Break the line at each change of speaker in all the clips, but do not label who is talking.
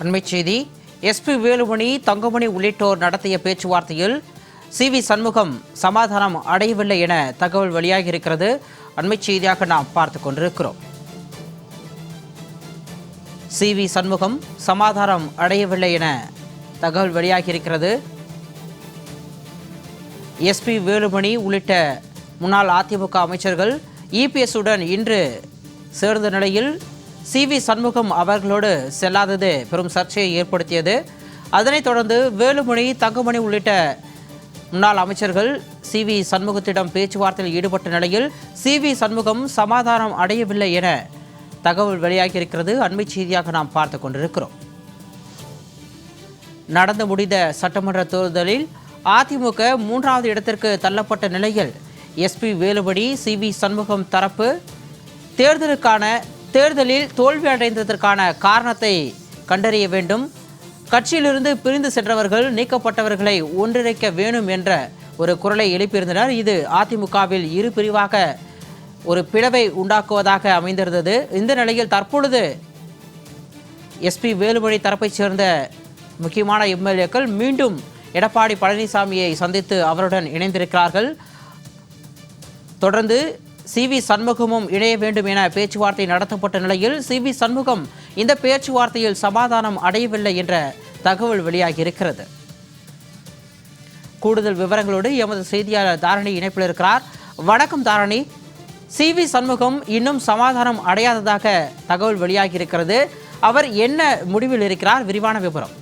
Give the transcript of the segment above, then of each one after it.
அண்மைச் செய்தி. எஸ்பி வேலுமணி, தங்கமணி உள்ளிட்டோர் நடத்திய பேச்சுவார்த்தையில் சி.வி. சண்முகம் சமாதானம் அடையவில்லை என தகவல் வெளியாகி இருக்கிறது. அண்மைச் செய்தியாக நாம் பார்த்துக் கொண்டிருக்கிறோம். சி.வி. சண்முகம் சமாதானம் அடையவில்லை என தகவல் வெளியாகி இருக்கிறது. எஸ்பி வேலுமணி உள்ளிட்ட முன்னாள் அதிமுக அமைச்சர்கள் இபிஎஸ் உடன் இன்று சேர்ந்த நிலையில் சி.வி. சண்முகம் அவர்களோடு செல்லாதது பெரும் சர்ச்சையை ஏற்படுத்தியது. அதனைத் தொடர்ந்து வேலுமணி, தங்கமணி உள்ளிட்ட முன்னாள் அமைச்சர்கள் சி.வி. சண்முகத்திடம் பேச்சுவார்த்தையில் ஈடுபட்ட நிலையில் சி.வி. சண்முகம் சமாதானம் அடையவில்லை என தகவல் வெளியாகியிருக்கிறது. அண்மைச் செய்தியாக நாம் பார்த்து கொண்டிருக்கிறோம். நடந்து முடிந்த சட்டமன்ற தேர்தலில் அதிமுக 3வது இடத்திற்கு தள்ளப்பட்ட நிலையில் எஸ்பி வேலுமணி, சி.வி. சண்முகம் தரப்பு தேர்தலில் தோல்வி அடைந்ததற்கான காரணத்தை கண்டறிய வேண்டும், கட்சியிலிருந்து பிரிந்து சென்றவர்கள் நீக்கப்பட்டவர்களை ஒன்றிணைக்க வேண்டும் என்ற ஒரு குரலை எழுப்பியிருந்தனர். இது அதிமுகவில் இரு பிரிவாக ஒரு பிளவை உண்டாக்குவதாக அமைந்திருந்தது. இந்த நிலையில் தற்பொழுது எஸ்பி வேலுமணி தரப்பைச் சேர்ந்த முக்கியமான எம்எல்ஏக்கள் மீண்டும் எடப்பாடி பழனிசாமியை சந்தித்து அவருடன் இணைந்திருக்கிறார்கள். தொடர்ந்து சி.வி. சண்முகமும் இணைய வேண்டும் என பேச்சுவார்த்தை நடத்தப்பட்ட நிலையில் சி.வி. சண்முகம் இந்த பேச்சுவார்த்தையில் சமாதானம் அடையவில்லை என்ற தகவல் வெளியாகி இருக்கிறது. கூடுதல் விவரங்களோடு எமது செய்தியாளர் தாரணி இணைப்பில் இருக்கிறார். வணக்கம் தாரணி. சி.வி. சண்முகம் இன்னும் சமாதானம் அடையாததாக தகவல் வெளியாகி இருக்கிறது. அவர் என்ன முடிவில் இருக்கிறார்? விரிவான விவரம்.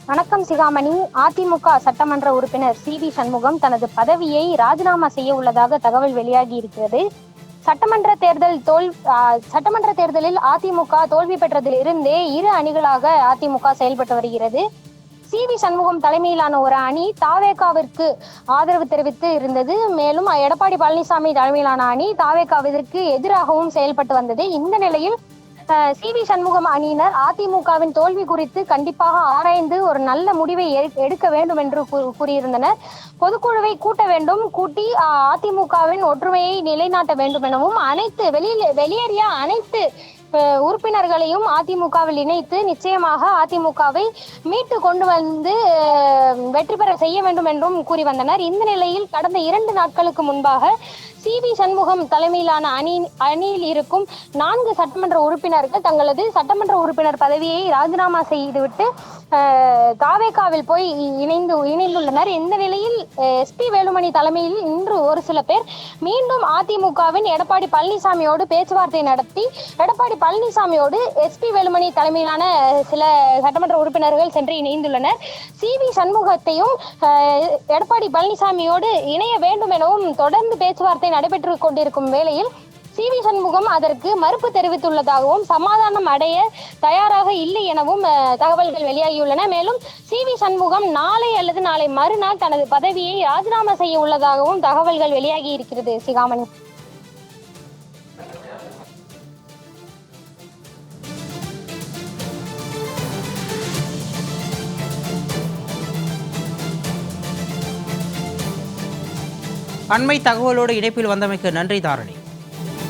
வணக்கம் சிகாமணி. அதிமுக சட்டமன்ற உறுப்பினர் சி.வி. சண்முகம் தனது பதவியை ராஜினாமா செய்ய உள்ளதாக தகவல் வெளியாகி இருக்கிறது. சட்டமன்ற தேர்தலில் அதிமுக தோல்வி பெற்றதில் இருந்தே இரு அணிகளாக அதிமுக செயல்பட்டு வருகிறது. சி.வி. சண்முகம் தலைமையிலான ஒரு அணி தாவேகாவிற்கு ஆதரவு தெரிவித்து இருந்தது. மேலும் எடப்பாடி பழனிசாமி தலைமையிலான அணி தாவேகாவிற்கு எதிராகவும் செயல்பட்டு வந்தது. இந்த நிலையில் சி.வி. சண்முகம் அணியினர் அதிமுகவின் தோல்வி குறித்து கண்டிப்பாக ஆராய்ந்து ஒரு நல்ல முடிவை எடுக்க வேண்டும் என்று கூறியிருந்தனர். பொதுக்குழுவை கூட்ட வேண்டும், கூட்டி அதிமுகவின் ஒற்றுமையை நிலைநாட்ட வேண்டும் எனவும் வெளியேறிய அனைத்து உறுப்பினர்களையும் அதிமுகவில் இணைத்து நிச்சயமாக அதிமுகவை மீட்டு கொண்டு வந்து வெற்றி பெற செய்ய வேண்டும் என்றும் கூறி வந்தனர். இந்த நிலையில் கடந்த 2 நாட்களுக்கு முன்பாக சி.வி. சண்முகம் தலைமையிலான அணியில் இருக்கும் 4 சட்டமன்ற உறுப்பினர்கள் தங்களது சட்டமன்ற உறுப்பினர் பதவியை ராஜினாமா செய்துவிட்டு தாவேகாவில் போய் இணைந்துள்ளனர். இந்த நிலையில் எஸ்பி வேலுமணி தலைமையில் இன்று ஒரு சில பேர் மீண்டும் அதிமுகவின் எடப்பாடி பழனிசாமியோடு பேச்சுவார்த்தை நடத்தி எடப்பாடி பழனிசாமியோடு எஸ்பி வேலுமணி தலைமையிலான சில சட்டமன்ற உறுப்பினர்கள் சென்று இணைந்துள்ளனர். சி.வி. சண்முகத்தையும் எடப்பாடி பழனிசாமியோடு இணைய வேண்டும் எனவும் தொடர்ந்து பேச்சுவார்த்தை நடைபெற்று கொண்டிருக்கும் வேளையில் சி.வி. சண்முகம் அதற்கு மறுப்பு தெரிவித்துள்ளதாகவும் சமாதானம் அடைய தயாராக இல்லை எனவும் தகவல்கள் வெளியாகியுள்ளன. மேலும் சி.வி. சண்முகம் நாளை அல்லது நாளை மறுநாள் தனது பதவியை ராஜினாமா செய்ய உள்ளதாகவும் தகவல்கள் வெளியாகி இருக்கிறது. சிகாமணி.
அண்மை தகவலோடு இணைப்பில் வந்தமைக்கு நன்றி தாரணி.